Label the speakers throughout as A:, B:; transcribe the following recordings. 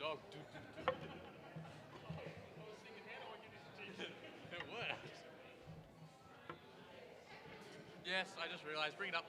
A: dog. I was thinking, how do I get this to it worked? Yes, I just realised. Bring it up.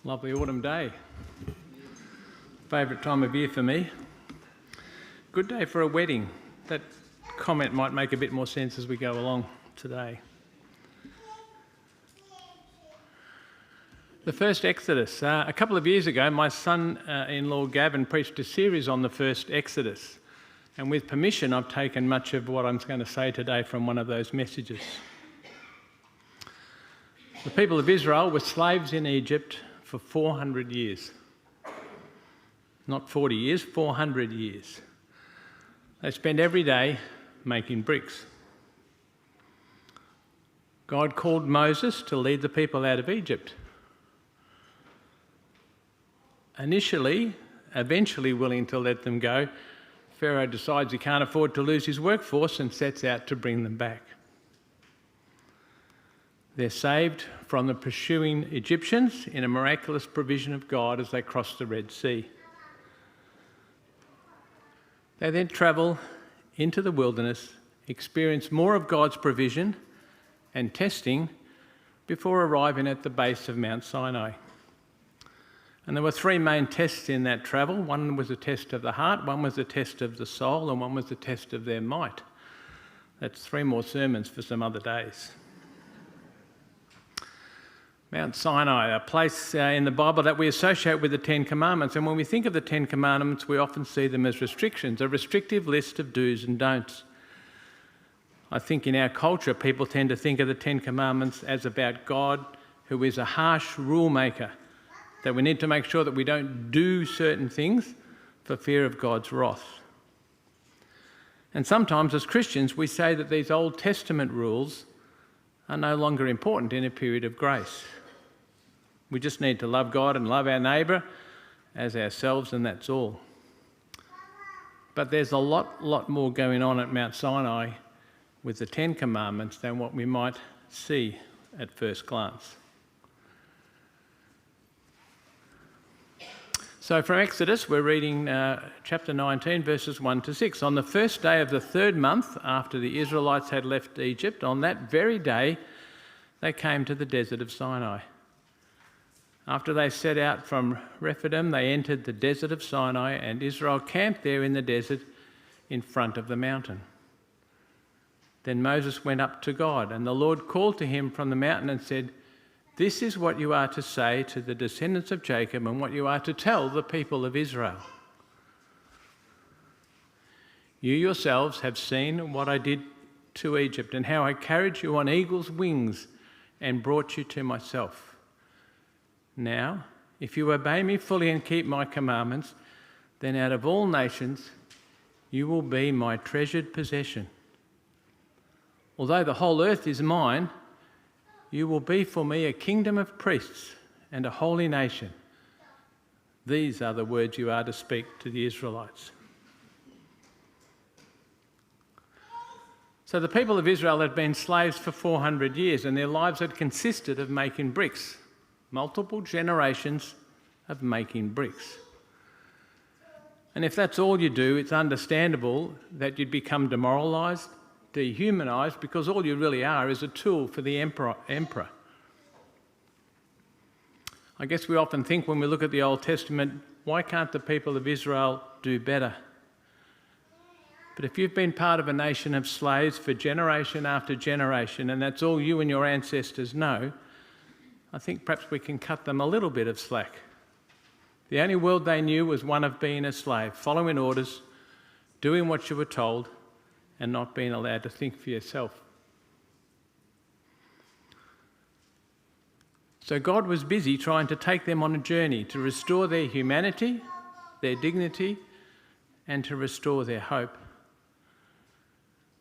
B: Lovely autumn day. Favourite time of year for me. Good day for a wedding. That comment might make a bit more sense as we go along today. The first Exodus. A couple of years ago, my son-in-law Gavin preached a series on the first Exodus. And with permission, I've taken much of what I'm going to say today from one of those messages. The people of Israel were slaves in Egypt for 400 years. Not 40 years, 400 years. They spent every day making bricks. God called Moses to lead the people out of Egypt. Eventually willing to let them go, Pharaoh decides he can't afford to lose his workforce and sets out to bring them back. They're saved from the pursuing Egyptians in a miraculous provision of God as they cross the Red Sea. They then travel into the wilderness, experience more of God's provision and testing before arriving at the base of Mount Sinai. And there were three main tests in that travel. One was a test of the heart, one was a test of the soul, and one was a test of their might. That's 3 more sermons for some other days. Mount Sinai, a place in the Bible that we associate with the Ten Commandments. And when we think of the Ten Commandments, we often see them as restrictions, a restrictive list of do's and don'ts. I think in our culture, people tend to think of the Ten Commandments as about God, who is a harsh rule maker, that we need to make sure that we don't do certain things for fear of God's wrath. And sometimes as Christians, we say that these Old Testament rules are no longer important in a period of grace. We just need to love God and love our neighbour as ourselves, and that's all. But there's a lot more going on at Mount Sinai with the Ten Commandments than what we might see at first glance. So from Exodus, we're reading chapter 19, verses 1 to 6. On the first day of the 3rd month after the Israelites had left Egypt, on that very day, they came to the desert of Sinai. After they set out from Rephidim, they entered the desert of Sinai, and Israel camped there in the desert in front of the mountain. Then Moses went up to God, and the Lord called to him from the mountain and said, "This is what you are to say to the descendants of Jacob and what you are to tell the people of Israel. You yourselves have seen what I did to Egypt and how I carried you on eagle's wings and brought you to myself. Now, if you obey me fully and keep my commandments, then out of all nations you will be my treasured possession. Although the whole earth is mine, you will be for me a kingdom of priests and a holy nation. These are the words you are to speak to the Israelites." So the people of Israel had been slaves for 400 years, and their lives had consisted of making bricks. Multiple generations of making bricks. And if that's all you do, it's understandable that you'd become demoralised, dehumanised, because all you really are is a tool for the emperor. I guess we often think when we look at the Old Testament, why can't the people of Israel do better? But if you've been part of a nation of slaves for generation after generation, and that's all you and your ancestors know, I think perhaps we can cut them a little bit of slack. The only world they knew was one of being a slave, following orders, doing what you were told, and not being allowed to think for yourself. So God was busy trying to take them on a journey to restore their humanity, their dignity, and to restore their hope.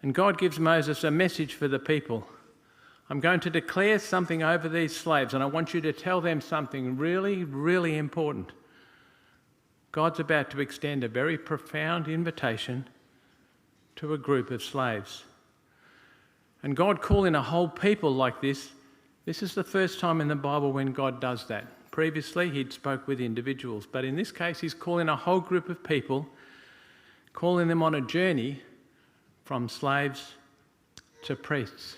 B: And God gives Moses a message for the people. I'm going to declare something over these slaves, and I want you to tell them something really, really important. God's about to extend a very profound invitation to a group of slaves. And God calling a whole people like this is the first time in the Bible when God does that. Previously, he'd spoke with individuals, but in this case, he's calling a whole group of people, calling them on a journey from slaves to priests.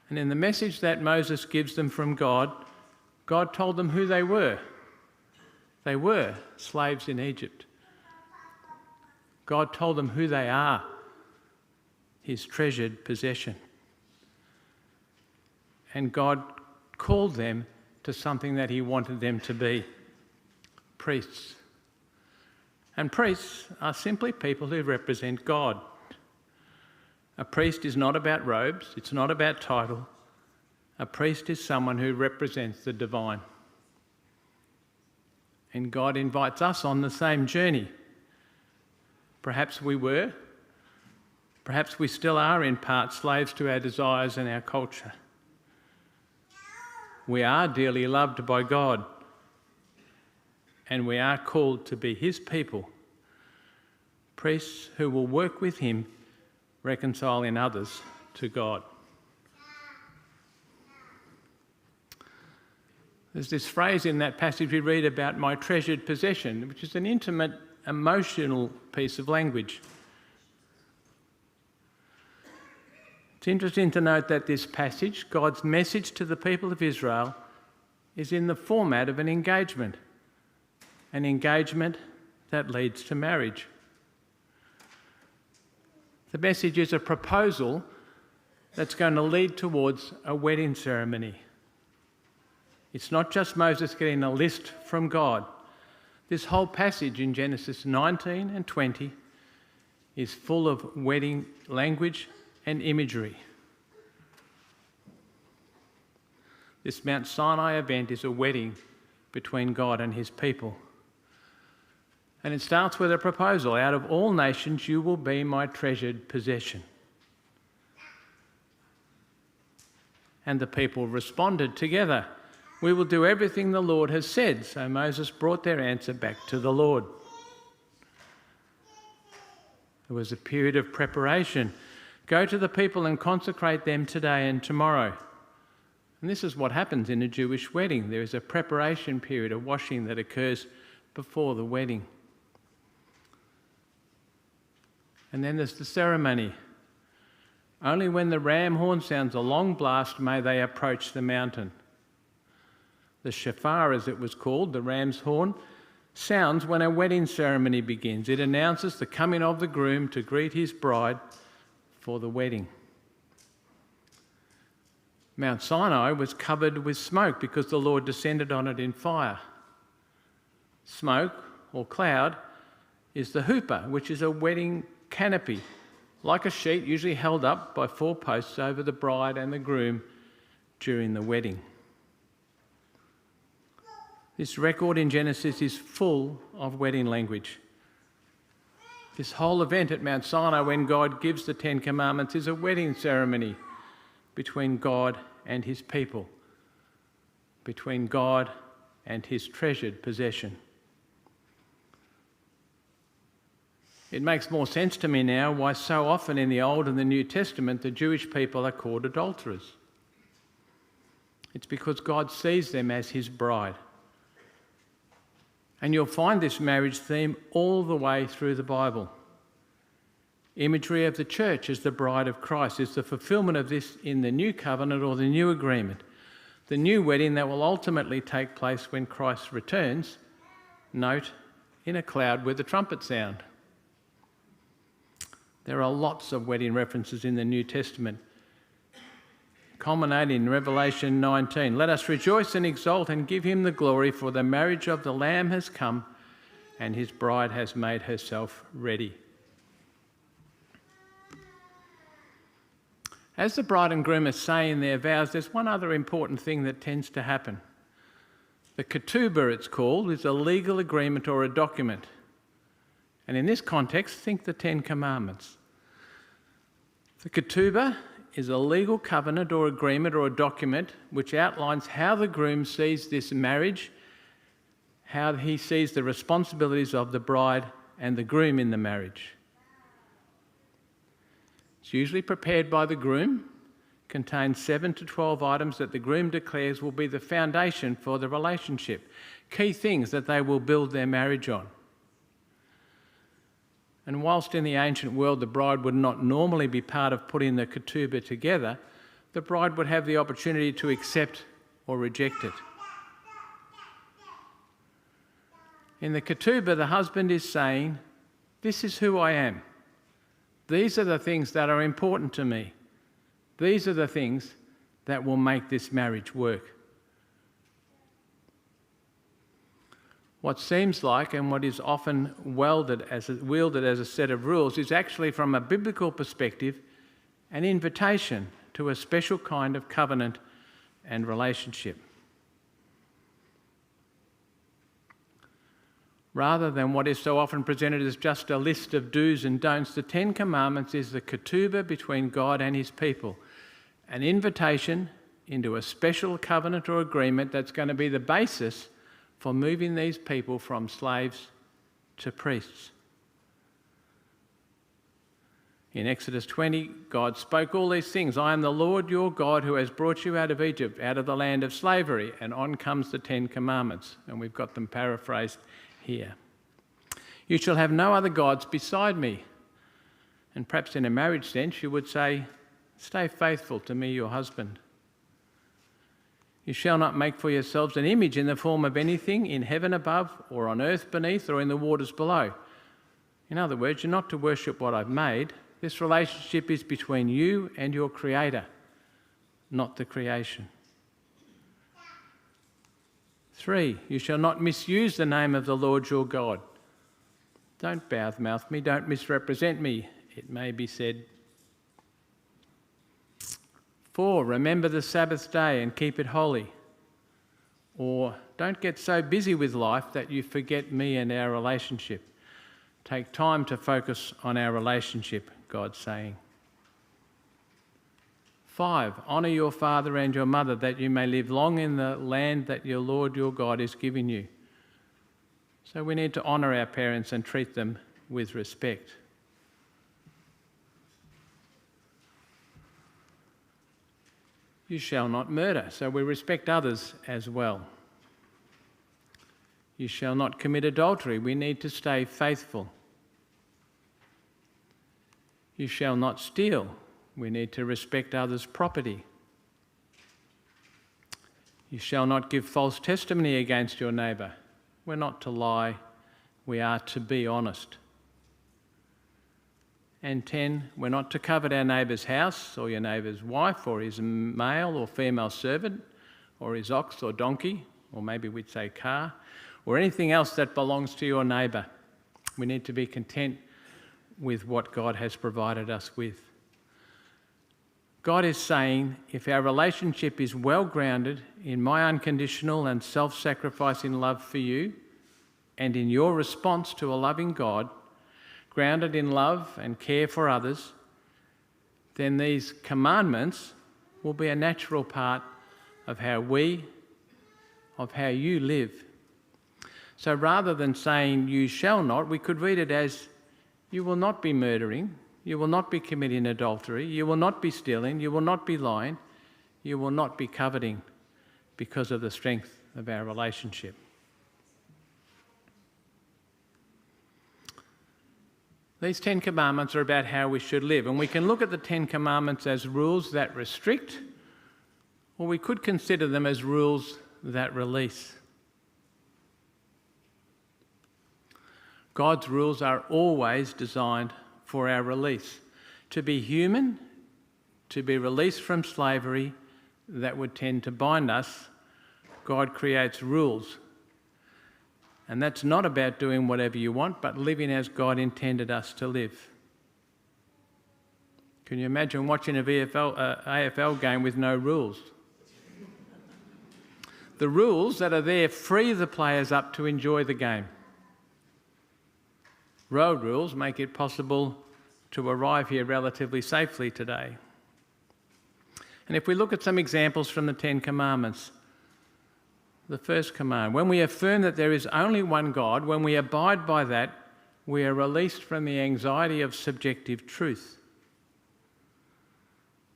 B: And in the message that Moses gives them from God, God told them who they were. They were slaves in Egypt. God told them who they are, his treasured possession. And God called them to something that he wanted them to be, priests. And priests are simply people who represent God. A priest is not about robes, it's not about title. A priest is someone who represents the divine. And God invites us on the same journey. Perhaps we were, perhaps we still are in part slaves to our desires and our culture. We are dearly loved by God, and we are called to be his people, priests who will work with him, reconciling others to God. There's this phrase in that passage we read about my treasured possession, which is an intimate, emotional piece of language. It's interesting to note that this passage, God's message to the people of Israel, is in the format of an engagement that leads to marriage. The message is a proposal that's going to lead towards a wedding ceremony. It's not just Moses getting a list from God. This whole passage in Genesis 19 and 20 is full of wedding language and imagery. This Mount Sinai event is a wedding between God and his people. And it starts with a proposal. Out of all nations, you will be my treasured possession. And the people responded together. We will do everything the Lord has said. So Moses brought their answer back to the Lord. There was a period of preparation. Go to the people and consecrate them today and tomorrow. And this is what happens in a Jewish wedding. There is a preparation period, a washing that occurs before the wedding. And then there's the ceremony. Only when the ram horn sounds a long blast may they approach the mountain. The shofar, as it was called, the ram's horn, sounds when a wedding ceremony begins. It announces the coming of the groom to greet his bride for the wedding. Mount Sinai was covered with smoke because the Lord descended on it in fire. Smoke, or cloud, is the huppah, which is a wedding canopy, like a sheet usually held up by 4 posts over the bride and the groom during the wedding. This record in Genesis is full of wedding language. This whole event at Mount Sinai, when God gives the 10 Commandments, is a wedding ceremony between God and his people, between God and his treasured possession. It makes more sense to me now why so often in the Old and the New Testament the Jewish people are called adulterers. It's because God sees them as his bride. And you'll find this marriage theme all the way through the Bible. Imagery of the church as the bride of Christ is the fulfilment of this in the new covenant or the new agreement, the new wedding that will ultimately take place when Christ returns, note, in a cloud with a trumpet sound. There are lots of wedding references in the New Testament, culminating in Revelation 19. Let us rejoice and exult and give him the glory, for the marriage of the Lamb has come and his bride has made herself ready. As the bride and groom are saying their vows, there's one other important thing that tends to happen. The ketubah, it's called, is a legal agreement or a document. And in this context, think the Ten Commandments. The ketubah is a legal covenant or agreement or a document which outlines how the groom sees this marriage, how he sees the responsibilities of the bride and the groom in the marriage. It's usually prepared by the groom, contains 7 to 12 items that the groom declares will be the foundation for the relationship, key things that they will build their marriage on. And whilst in the ancient world the bride would not normally be part of putting the ketubah together, the bride would have the opportunity to accept or reject it. In the ketubah, the husband is saying, "This is who I am. These are the things that are important to me. These are the things that will make this marriage work." What seems like, and what is often wielded as a set of rules, is actually, from a biblical perspective, an invitation to a special kind of covenant and relationship. Rather than what is so often presented as just a list of do's and don'ts, the Ten Commandments is the ketubah between God and his people, an invitation into a special covenant or agreement that's going to be the basis for moving these people from slaves to priests. In Exodus 20, God spoke all these things. "I am the Lord your God who has brought you out of Egypt, out of the land of slavery." And on comes the Ten Commandments, and we've got them paraphrased here. "You shall have no other gods beside me." And perhaps in a marriage sense, you would say, "Stay faithful to me, your husband." "You shall not make for yourselves an image in the form of anything in heaven above, or on earth beneath, or in the waters below." In other words, you're not to worship what I've made. This relationship is between you and your Creator, not the creation. 3, you shall not misuse the name of the Lord your God. Don't mouth me, don't misrepresent me, it may be said. 4, remember the Sabbath day and keep it holy. Or don't get so busy with life that you forget me and our relationship. Take time to focus on our relationship, God's saying. 5, honour your father and your mother that you may live long in the land that your Lord your God is giving you. So we need to honour our parents and treat them with respect. You shall not murder, so we respect others as well. You shall not commit adultery, we need to stay faithful. You shall not steal, we need to respect others' property. You shall not give false testimony against your neighbour. We're not to lie, we are to be honest. And 10, we're not to covet our neighbour's house or your neighbour's wife or his male or female servant or his ox or donkey, or maybe we'd say car, or anything else that belongs to your neighbour. We need to be content with what God has provided us with. God is saying, if our relationship is well grounded in my unconditional and self-sacrificing love for you and in your response to a loving God, grounded in love and care for others, then these commandments will be a natural part of how you live. So rather than saying you shall not, we could read it as you will not be murdering, you will not be committing adultery, you will not be stealing, you will not be lying, you will not be coveting, because of the strength of our relationship. These 10 commandments are about how we should live, and we can look at the 10 commandments as rules that restrict, or we could consider them as rules that release. God's rules are always designed for our release. To be human, to be released from slavery that would tend to bind us, God creates rules. And that's not about doing whatever you want, but living as God intended us to live. Can you imagine watching a AFL game with no rules? The rules that are there free the players up to enjoy the game. Road rules make it possible to arrive here relatively safely today. And if we look at some examples from the Ten Commandments, the first command, when we affirm that there is only one God, when we abide by that, we are released from the anxiety of subjective truth.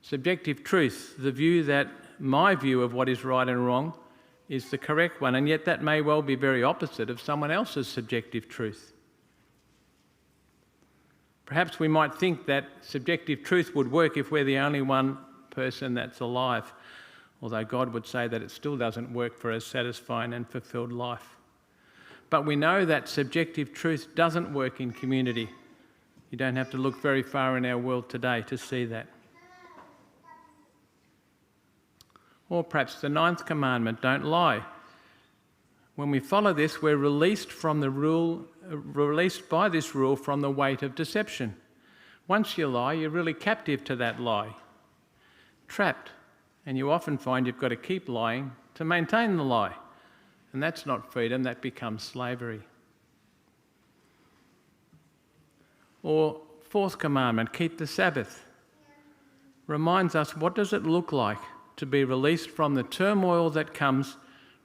B: Subjective truth, the view that my view of what is right and wrong is the correct one, and yet that may well be very opposite of someone else's subjective truth. Perhaps we might think that subjective truth would work if we're the only one person that's alive, although God would say that it still doesn't work for a satisfying and fulfilled life. But we know that subjective truth doesn't work in community. You don't have to look very far in our world today to see that. Or perhaps the ninth commandment, don't lie. When we follow this, we're released by this rule from the weight of deception. Once you lie, you're really captive to that lie, trapped, and you often find you've got to keep lying to maintain the lie. And that's not freedom, that becomes slavery. Or fourth commandment, keep the Sabbath. Reminds us, what does it look like to be released from the turmoil that comes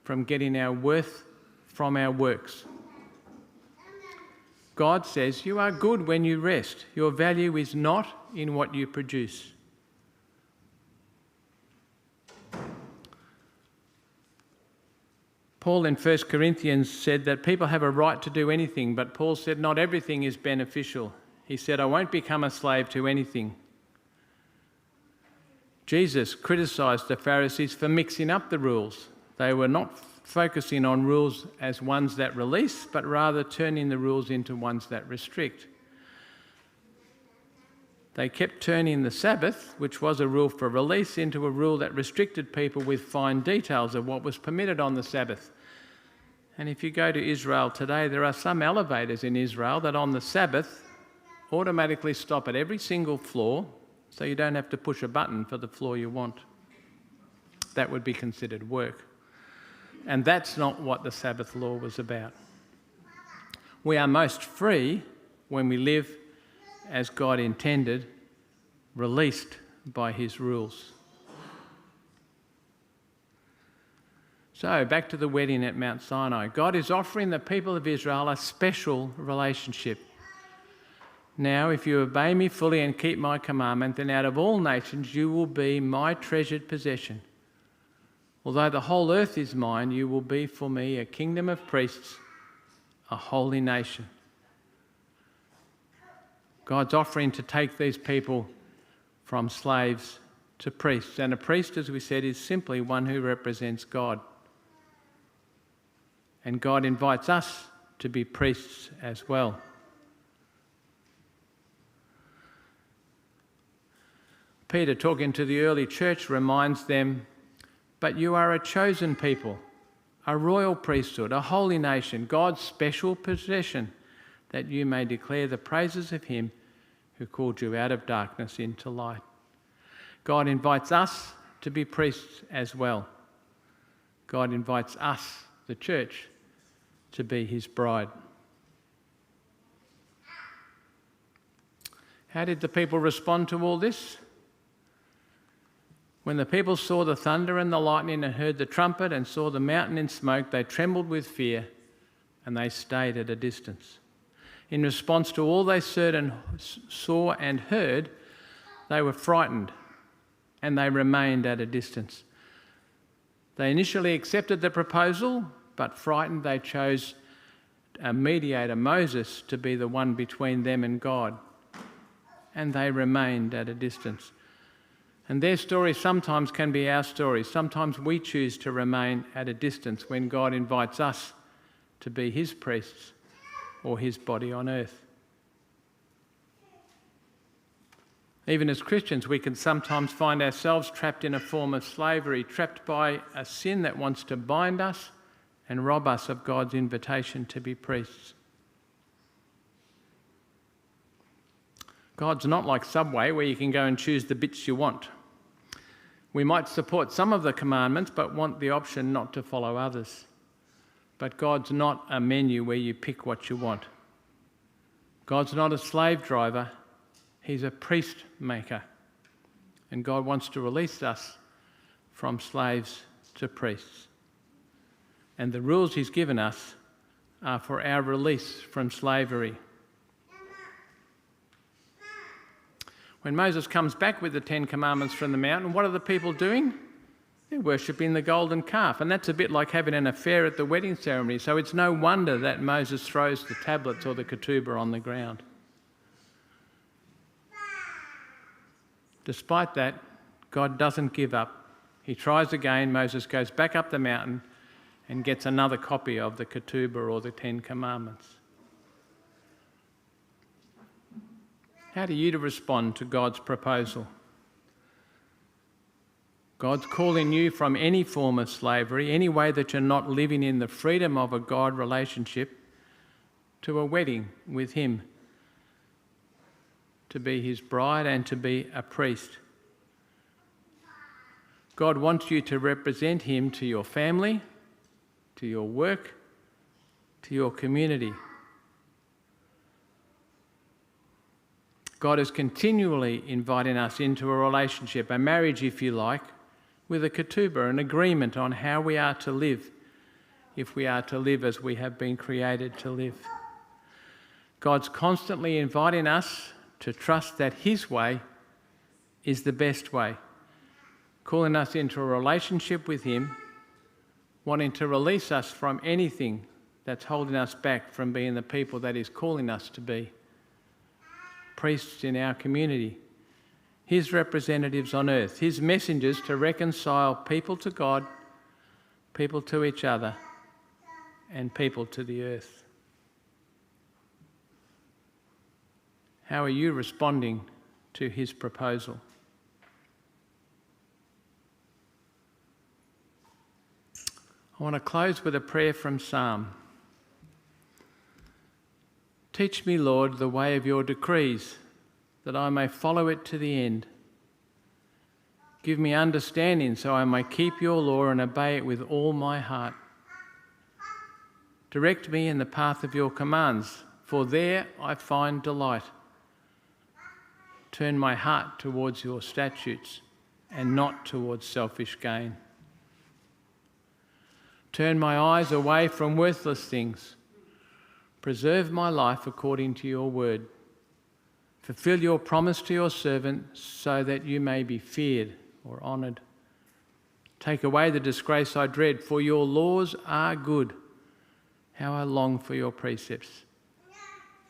B: from getting our worth from our works? God says, you are good when you rest. Your value is not in what you produce. Paul in 1 Corinthians said that people have a right to do anything, but Paul said not everything is beneficial. He said, I won't become a slave to anything. Jesus criticised the Pharisees for mixing up the rules. They were not focusing on rules as ones that release, but rather turning the rules into ones that restrict. They kept turning the Sabbath, which was a rule for release, into a rule that restricted people with fine details of what was permitted on the Sabbath. And if you go to Israel today, there are some elevators in Israel that on the Sabbath automatically stop at every single floor, so you don't have to push a button for the floor you want. That would be considered work. And that's not what the Sabbath law was about. We are most free when we live as God intended, released by his rules. So, back to the wedding at Mount Sinai. God is offering the people of Israel a special relationship. Now, if you obey me fully and keep my commandment, then out of all nations you will be my treasured possession. Although the whole earth is mine, you will be for me a kingdom of priests, a holy nation. God's offering to take these people from slaves to priests. And a priest, as we said, is simply one who represents God. And God invites us to be priests as well. Peter, talking to the early church, reminds them, but you are a chosen people, a royal priesthood, a holy nation, God's special possession, that you may declare the praises of him who called you out of darkness into light. God invites us to be priests as well. God invites us, the church, to be his bride. How did the people respond to all this? When the people saw the thunder and the lightning and heard the trumpet and saw the mountain in smoke, they trembled with fear and they stayed at a distance. In response to all they saw and heard, they were frightened and they remained at a distance. They initially accepted the proposal, but frightened they chose a mediator, Moses, to be the one between them and God. And they remained at a distance. And their story sometimes can be our story. Sometimes we choose to remain at a distance when God invites us to be his priests or his body on earth. Even as Christians, we can sometimes find ourselves trapped in a form of slavery, trapped by a sin that wants to bind us and rob us of God's invitation to be priests. God's not like Subway, where you can go and choose the bits you want. We might support some of the commandments, but want the option not to follow others. But God's not a menu where you pick what you want. God's not a slave driver. He's a priest maker. And God wants to release us from slaves to priests. And the rules he's given us are for our release from slavery. When Moses comes back with the 10 Commandments from the mountain, what are the people doing? They're worshipping the golden calf. And that's a bit like having an affair at the wedding ceremony. So it's no wonder that Moses throws the tablets or the ketubah on the ground. Despite that, God doesn't give up. He tries again. Moses goes back up the mountain and gets another copy of the ketubah or the 10 Commandments. How do you respond to God's proposal? God's calling you from any form of slavery, any way that you're not living in the freedom of a God relationship, to a wedding with him, to be his bride and to be a priest. God wants you to represent him to your family, to your work, to your community. God is continually inviting us into a relationship, a marriage if you like, with a ketubah, an agreement on how we are to live, if we are to live as we have been created to live. God's constantly inviting us to trust that his way is the best way, calling us into a relationship with him, wanting to release us from anything that's holding us back from being the people that he's calling us to be. Priests in our community, his representatives on earth, his messengers to reconcile people to God, people to each other, and people to the earth. How are you responding to his proposal? I want to close with a prayer from Psalm. Teach me, Lord, the way of your decrees, that I may follow it to the end. Give me understanding so I may keep your law and obey it with all my heart. Direct me in the path of your commands, for there I find delight. Turn my heart towards your statutes and not towards selfish gain. Turn my eyes away from worthless things. Preserve my life according to your word. Fulfill your promise to your servant so that you may be feared or honoured. Take away the disgrace I dread, for your laws are good. How I long for your precepts.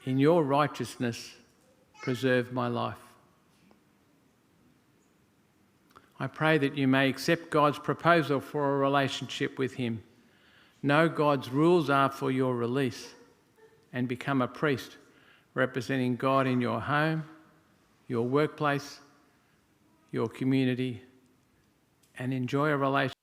B: In your righteousness, preserve my life. I pray that you may accept God's proposal for a relationship with him. Know God's rules are for your release, and become a priest representing God in your home, your workplace, your community, and enjoy a relationship